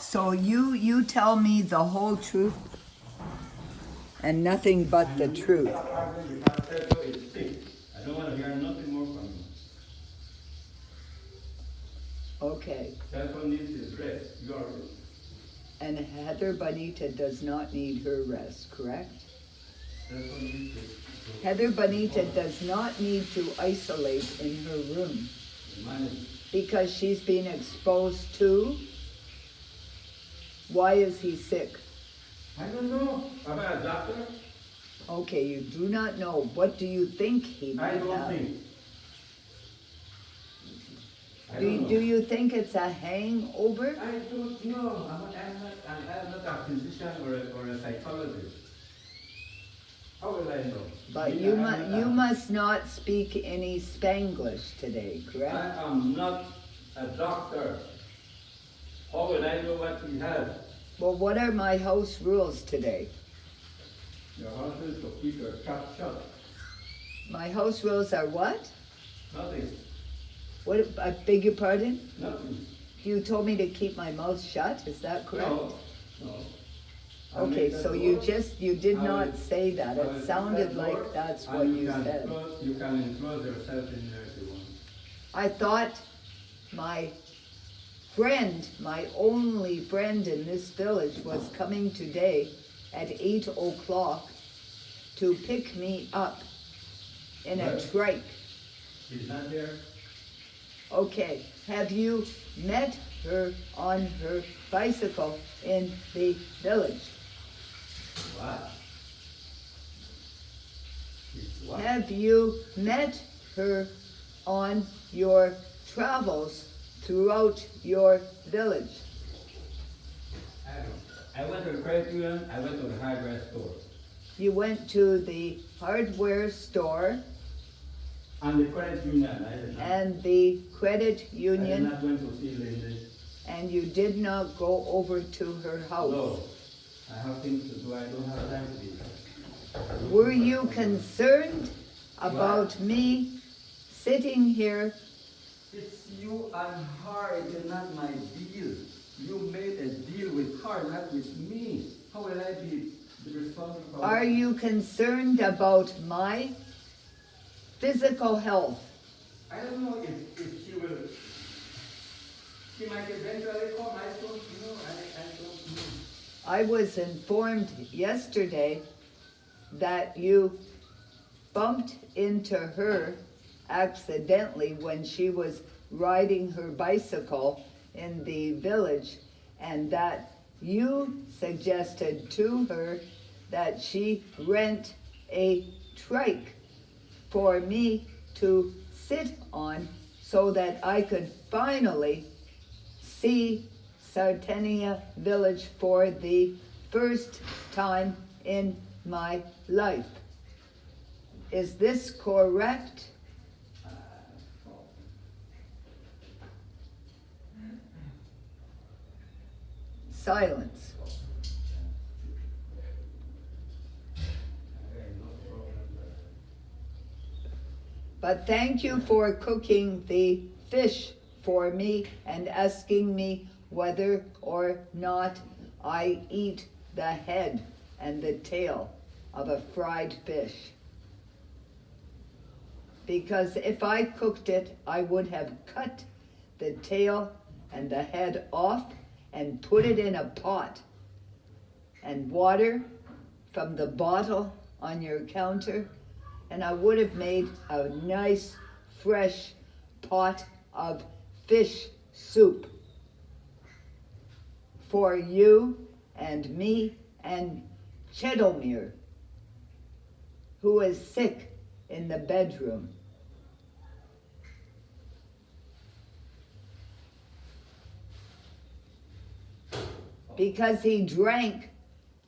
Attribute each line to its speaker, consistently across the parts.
Speaker 1: So you tell me the whole truth and nothing but the truth.
Speaker 2: I don't want to hear nothing more from you.
Speaker 1: Okay.
Speaker 2: Sergio needs his rest. You are.
Speaker 1: And Heather Bonita does not need her rest, correct?
Speaker 2: Sergio needs to.
Speaker 1: Heather Bonita does not need to isolate in her room because she's been exposed to. Why is he sick?
Speaker 2: I don't know. Am I a doctor?
Speaker 1: Okay, you do not know. What do you think he might have?
Speaker 2: I don't think.
Speaker 1: Do you think it's a hangover?
Speaker 2: I don't know. I'm not a physician or a psychologist. How will I know?
Speaker 1: But you must not speak any Spanglish today, correct?
Speaker 2: I am not a doctor. How will I know what he has?
Speaker 1: Well, what are my house rules today?
Speaker 2: Your house is to keep your trap shut.
Speaker 1: My house rules are what?
Speaker 2: Nothing.
Speaker 1: What? I beg your pardon?
Speaker 2: Nothing.
Speaker 1: You told me to keep my mouth shut. Is that correct?
Speaker 2: No.
Speaker 1: Okay, so you did not say that. It sounded like that's what you said.
Speaker 2: You can enclose yourself in there if you want.
Speaker 1: I thought my friend, my only friend in this village, was coming today at 8 o'clock to pick me up in a trike.
Speaker 2: She's not there?
Speaker 1: Okay, have you met her on her bicycle in the village?
Speaker 2: What? What?
Speaker 1: Have you met her on your travels throughout your village?
Speaker 2: I went to the credit union, I went to the hardware store.
Speaker 1: You went to the hardware store
Speaker 2: And the credit union, I did not.
Speaker 1: and the credit union,
Speaker 2: I did not went to see Linda.
Speaker 1: and you did not go over to her house.
Speaker 2: No. I have things to do, I don't have time to be there.
Speaker 1: Were you concerned about me sitting here?
Speaker 2: It's you and her, it is not my deal. You made a deal with her, not with me. How will I be responsible?
Speaker 1: Are you concerned about my physical health?
Speaker 2: I don't know if she will. She might eventually come. I don't know. I don't know.
Speaker 1: I was informed yesterday that you bumped into her accidentally when she was riding her bicycle in the village, and that you suggested to her that she rent a trike for me to sit on so that I could finally see Sartenia village for the first time in my life. Is this correct? Silence. But thank you for cooking the fish for me and asking me whether or not I eat the head and the tail of a fried fish. Because if I cooked it, I would have cut the tail and the head off and put it in a pot, and water from the bottle on your counter, and I would have made a nice fresh pot of fish soup for you and me and Chedomir, who is sick in the bedroom. Because he drank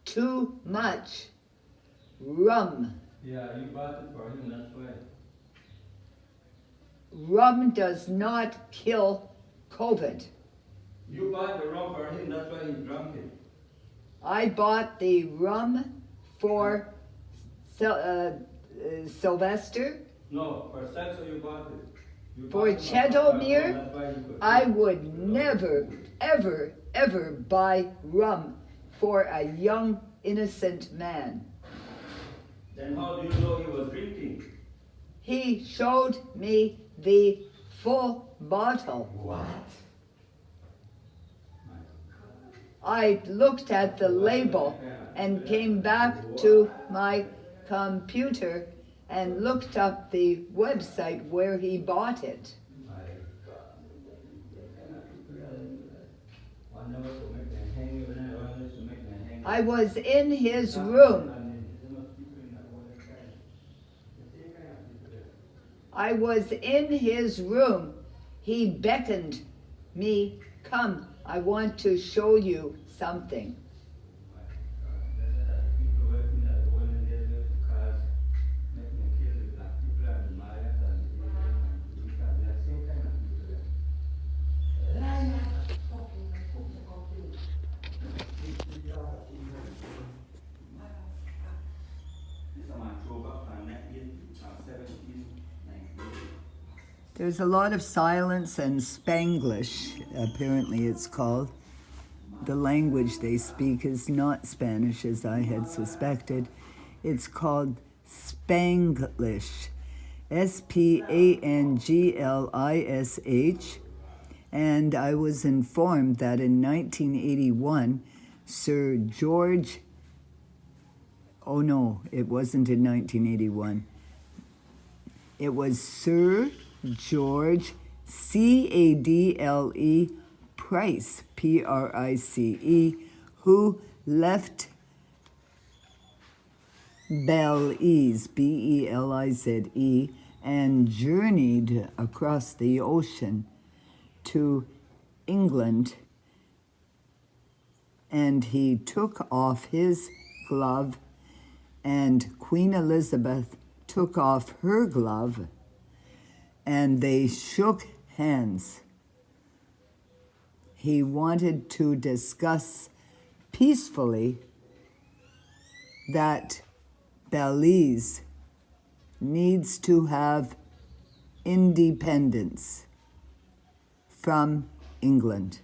Speaker 1: too much rum.
Speaker 2: Yeah, you bought it for him, that's why.
Speaker 1: Rum does not kill COVID.
Speaker 2: You bought the rum for him, that's why he drank it.
Speaker 1: I bought the rum for Sylvester.
Speaker 2: No, for Celso you bought it.
Speaker 1: For Chedomir, I would never, ever, ever buy rum for a young, innocent man.
Speaker 2: Then how do you know he was drinking?
Speaker 1: He showed me the full bottle.
Speaker 2: What?
Speaker 1: I looked at the label and came back to my computer and looked up the website where he bought it. I was in his room. I was in his room. He beckoned me, come, I want to show you something. There's a lot of silence and Spanglish, apparently it's called. The language they speak is not Spanish, as I had suspected. It's called Spanglish, Spanglish. And I was informed that in 1981, Sir George, oh no, it wasn't in 1981. It was Sir George Cadle Price, Price, who left Belize, Belize, and journeyed across the ocean to England, and he took off his glove, and Queen Elizabeth took off her glove, and they shook hands. He wanted to discuss peacefully that Belize needs to have independence from England.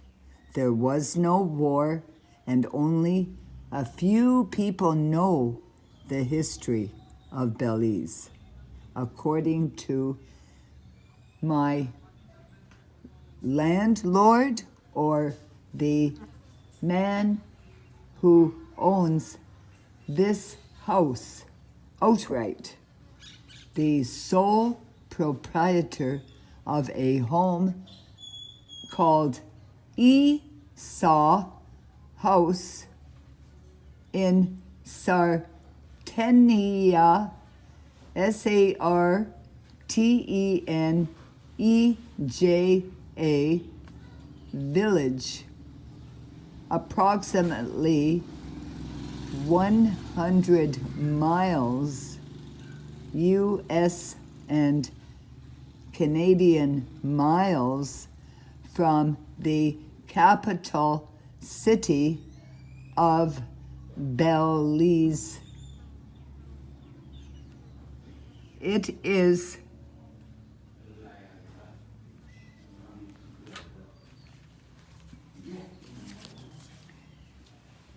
Speaker 1: There was no war, and only a few people know the history of Belize. According to my landlord, or the man who owns this house outright, the sole proprietor of a home called Esau House in Sartenia, Sarteneja village, approximately 100 miles US and Canadian miles from the capital city of Belize. It is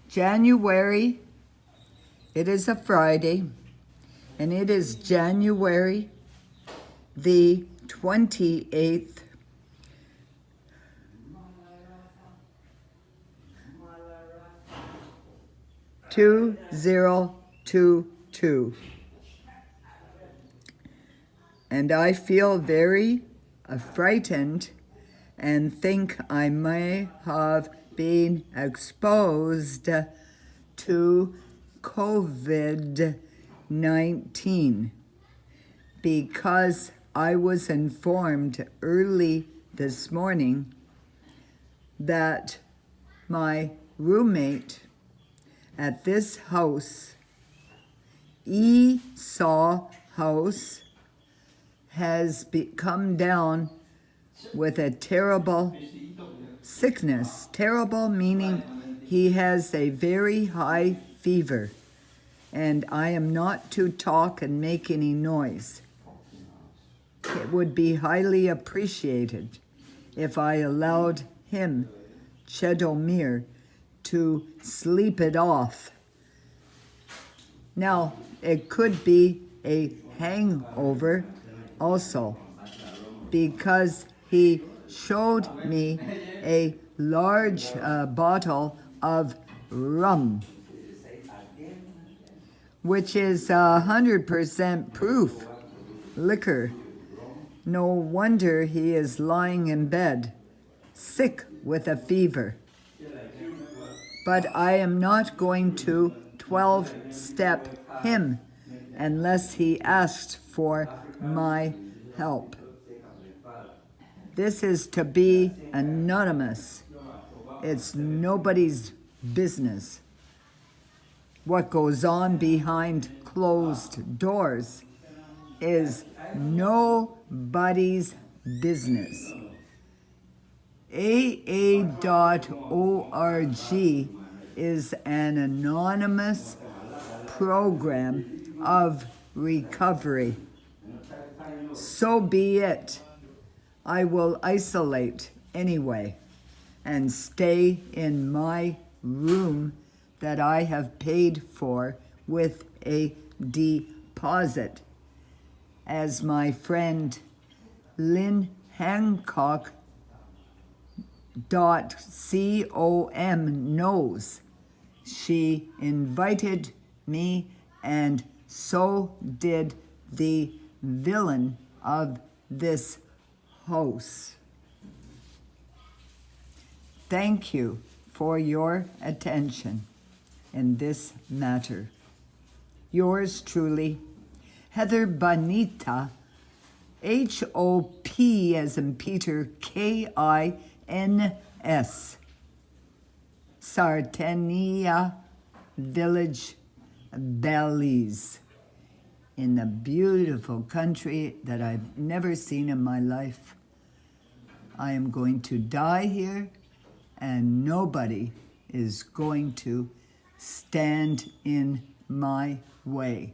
Speaker 1: January. It is a Friday, and it is January the 28th, 2022. And I feel very frightened and think I may have been exposed to COVID-19 because I was informed early this morning that my roommate at this house, Esau House, has come down with a terrible sickness. Terrible meaning he has a very high fever, and I am not to talk and make any noise. it would be highly appreciated if I allowed him, Chedomir, to sleep it off. Now, it could be a hangover also, because he showed me a large bottle of rum, which is 100% proof liquor. No wonder he is lying in bed, sick with a fever. But I am not going to 12-step him unless he asks for my help. This is to be anonymous. It's nobody's business. What goes on behind closed doors is nobody's business. AA.org is an anonymous program of recovery. So be it. I will isolate anyway and stay in my room that I have paid for with a deposit, as my friend Lynn Hancock .com knows. She invited me, and so did the villain of this house. Thank you for your attention in this matter. Yours truly, Heather Bonita, H-O-P as in Peter, K-I-N-S, Sartenia Village, Belize, in a beautiful country that I've never seen in my life. I am going to die here, and nobody is going to stand in my way.